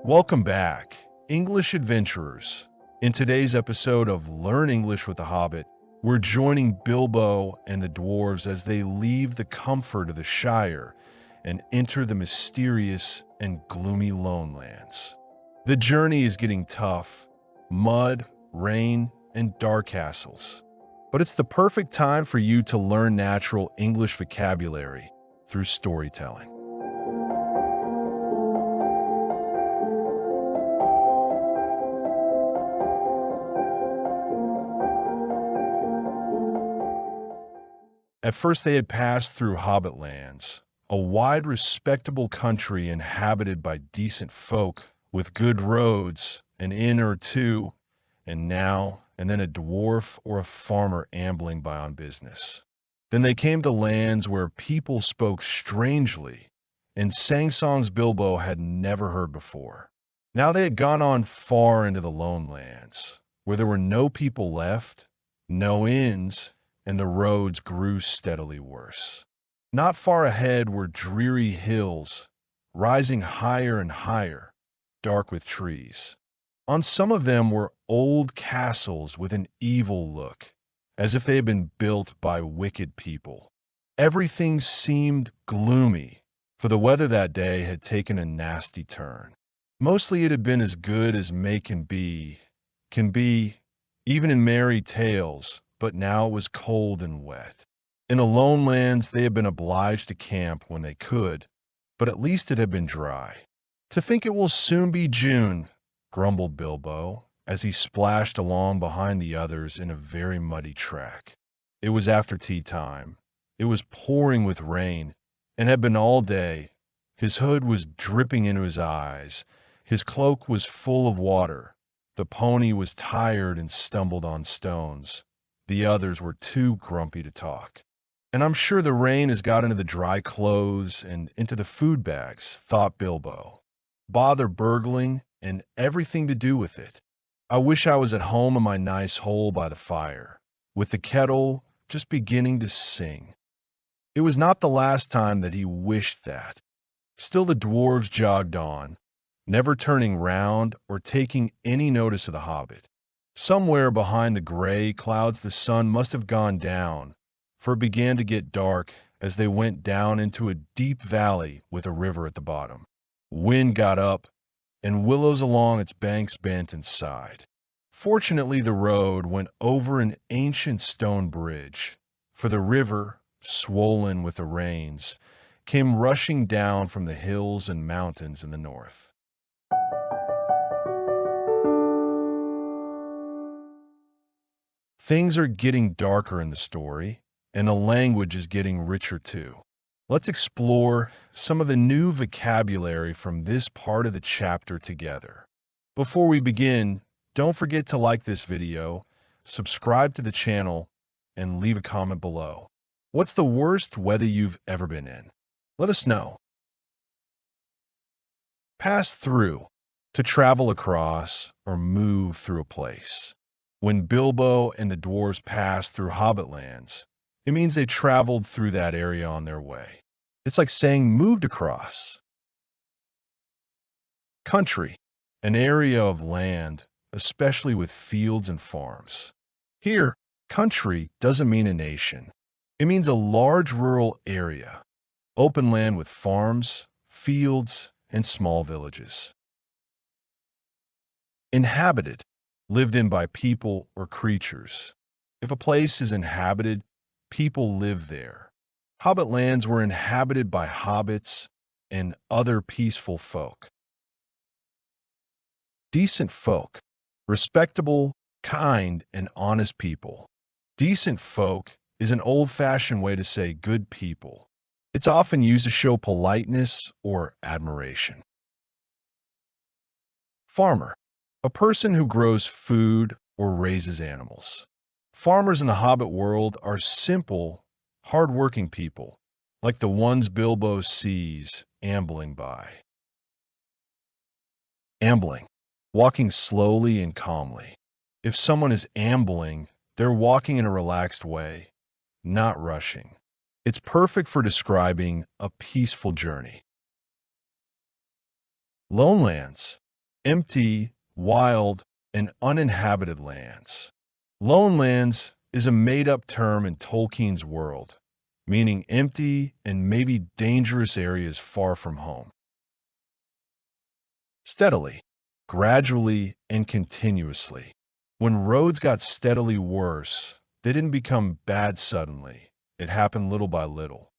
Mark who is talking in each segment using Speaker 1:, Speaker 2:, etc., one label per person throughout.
Speaker 1: Welcome back, English adventurers. In today's episode of Learn English with the Hobbit, we're joining Bilbo and the dwarves as they leave the comfort of the Shire and enter the mysterious and gloomy Lone Lands. The journey is getting tough: mud, rain, and dark castles. But it's the perfect time for you to learn natural English vocabulary through storytelling. At first they had passed through Hobbit lands, a wide, respectable country inhabited by decent folk with good roads, an inn or two, and then a dwarf or a farmer ambling by on business. Then they came to lands where people spoke strangely and sang songs Bilbo had never heard before. Now they had gone on far into the Lone Lands, where there were no people left, no inns, and the roads grew steadily worse. Not far ahead were dreary hills, rising higher and higher, dark with trees. On some of them were old castles with an evil look, as if they had been built by wicked people. Everything seemed gloomy, for the weather that day had taken a nasty turn. Mostly it had been as good as May can be, even in merry tales, but now it was cold and wet. In the Lone Lands they had been obliged to camp when they could, but at least it had been dry. "To think it will soon be June," grumbled Bilbo, as he splashed along behind the others in a very muddy track. It was after tea time. It was pouring with rain, and had been all day. His hood was dripping into his eyes. His cloak was full of water. The pony was tired and stumbled on stones. The others were too grumpy to talk. "And I'm sure the rain has got into the dry clothes and into the food bags," thought Bilbo. "Bother burgling and everything to do with it. I wish I was at home in my nice hole by the fire, with the kettle just beginning to sing." It was not the last time that he wished that. Still the dwarves jogged on, never turning round or taking any notice of the hobbit. Somewhere behind the gray clouds the sun must have gone down, for it began to get dark as they went down into a deep valley with a river at the bottom. Wind got up, and willows along its banks bent and sighed. Fortunately, the road went over an ancient stone bridge, for the river, swollen with the rains, came rushing down from the hills and mountains in the north. Things are getting darker in the story, and the language is getting richer too. Let's explore some of the new vocabulary from this part of the chapter together. Before we begin, don't forget to like this video, subscribe to the channel, and leave a comment below. What's the worst weather you've ever been in? Let us know. Pass through, to travel across or move through a place. When Bilbo and the dwarves passed through Hobbit lands, it means they traveled through that area on their way. It's like saying moved across. Country, an area of land, especially with fields and farms. Here, country doesn't mean a nation. It means a large rural area, open land with farms, fields, and small villages. Inhabited, lived in by people or creatures. If a place is inhabited, people live there. Hobbit lands were inhabited by hobbits and other peaceful folk. Decent folk, respectable, kind, and honest people. Decent folk is an old-fashioned way to say good people. It's often used to show politeness or admiration. Farmer, a person who grows food or raises animals. Farmers in the Hobbit world are simple, hard-working people, like the ones Bilbo sees ambling by. Ambling, walking slowly and calmly. If someone is ambling, they're walking in a relaxed way, not rushing. It's perfect for describing a peaceful journey. Lone Lands, empty, wild, and uninhabited lands. Lone lands is a made-up term in Tolkien's world, meaning empty and maybe dangerous areas far from home. Steadily, gradually, and continuously. When roads got steadily worse, they didn't become bad suddenly. It happened little by little.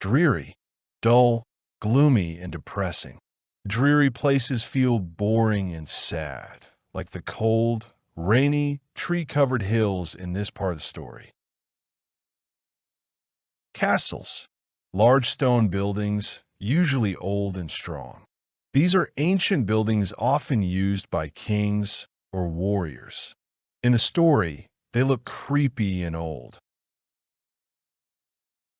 Speaker 1: Dreary, dull, gloomy, and depressing. Dreary places feel boring and sad, like the cold, rainy, tree-covered hills in this part of the story. Castles, large stone buildings, usually old and strong. These are ancient buildings often used by kings or warriors. In the story, they look creepy and old.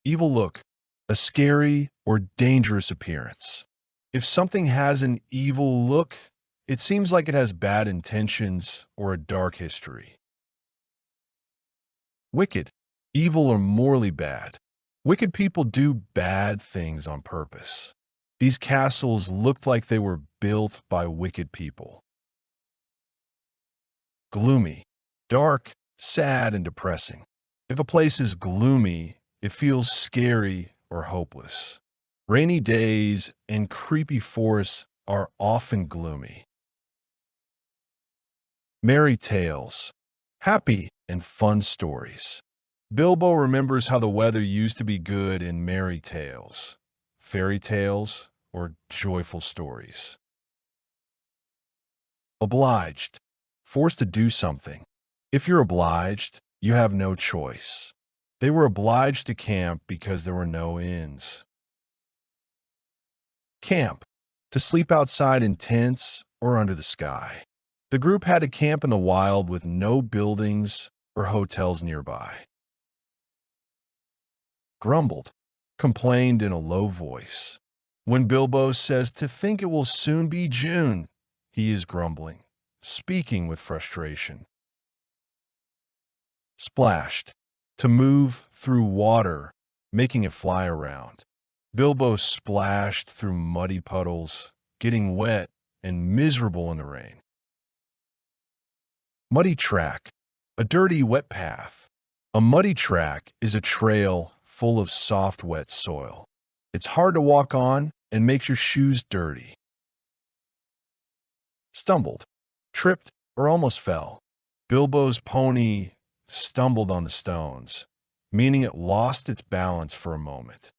Speaker 1: Evil look, a scary or dangerous appearance. If something has an evil look, it seems like it has bad intentions or a dark history. Wicked, evil or morally bad. Wicked people do bad things on purpose. These castles looked like they were built by wicked people. Gloomy, dark, sad, and depressing. If a place is gloomy, it feels scary or hopeless. Rainy days and creepy forests are often gloomy. Merry tales, happy and fun stories. Bilbo remembers how the weather used to be good in merry tales, fairy tales, or joyful stories. Obliged, forced to do something. If you're obliged, you have no choice. They were obliged to camp because there were no inns. Camp, to sleep outside in tents or under the sky. The group had to camp in the wild with no buildings or hotels nearby. Grumbled, complained in a low voice. When Bilbo says to think it will soon be June, he is grumbling, speaking with frustration. Splashed, to move through water, making it fly around. Bilbo splashed through muddy puddles, getting wet and miserable in the rain. Muddy track, a dirty, wet path. A muddy track is a trail full of soft, wet soil. It's hard to walk on and makes your shoes dirty. Stumbled, tripped, or almost fell. Bilbo's pony stumbled on the stones, meaning it lost its balance for a moment.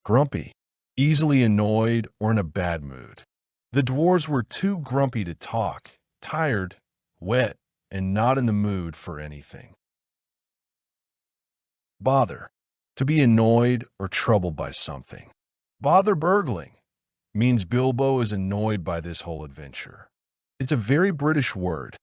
Speaker 1: Grumpy, easily annoyed or in a bad mood. The dwarves were too grumpy to talk, tired, wet, and not in the mood for anything. Bother, to be annoyed or troubled by something. Bother burgling means Bilbo is annoyed by this whole adventure. It's a very British word.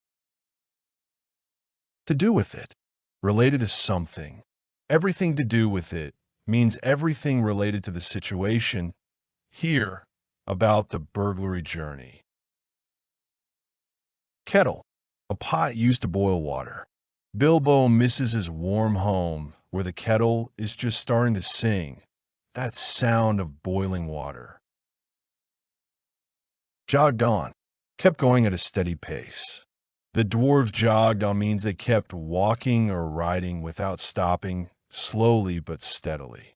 Speaker 1: To do with it, related to something. Everything to do with it means everything related to the situation, here, about the burglary journey. Kettle, a pot used to boil water. Bilbo misses his warm home where the kettle is just starting to sing, that sound of boiling water. Jogged on, kept going at a steady pace. The dwarves jogged on means they kept walking or riding without stopping, slowly but steadily.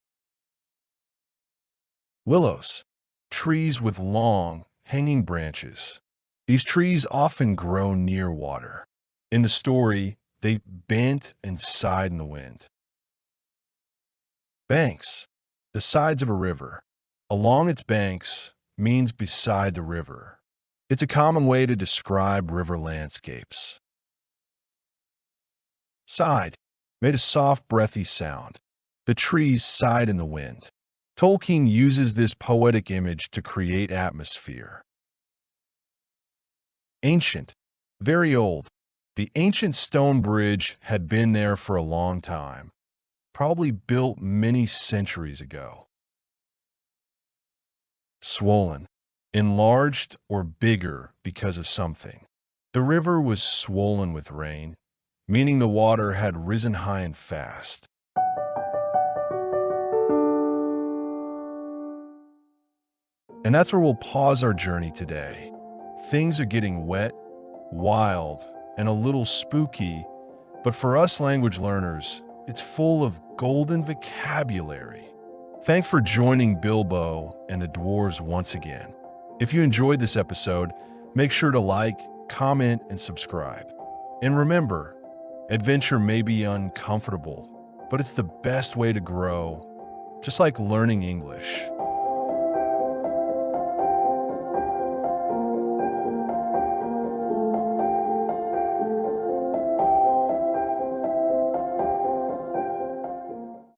Speaker 1: Willows, trees with long, hanging branches. These trees often grow near water. In the story, they bent and sighed in the wind. Banks, the sides of a river. Along its banks means beside the river. It's a common way to describe river landscapes. Sighed, made a soft, breathy sound. The trees sighed in the wind. Tolkien uses this poetic image to create atmosphere. Ancient, very old. The ancient stone bridge had been there for a long time, probably built many centuries ago. Swollen, enlarged or bigger because of something. The river was swollen with rain, meaning the water had risen high and fast. And that's where we'll pause our journey today. Things are getting wet, wild, and a little spooky, but for us language learners, it's full of golden vocabulary. Thanks for joining Bilbo and the dwarves once again. If you enjoyed this episode, make sure to like, comment, and subscribe. And remember, adventure may be uncomfortable, but it's the best way to grow, just like learning English.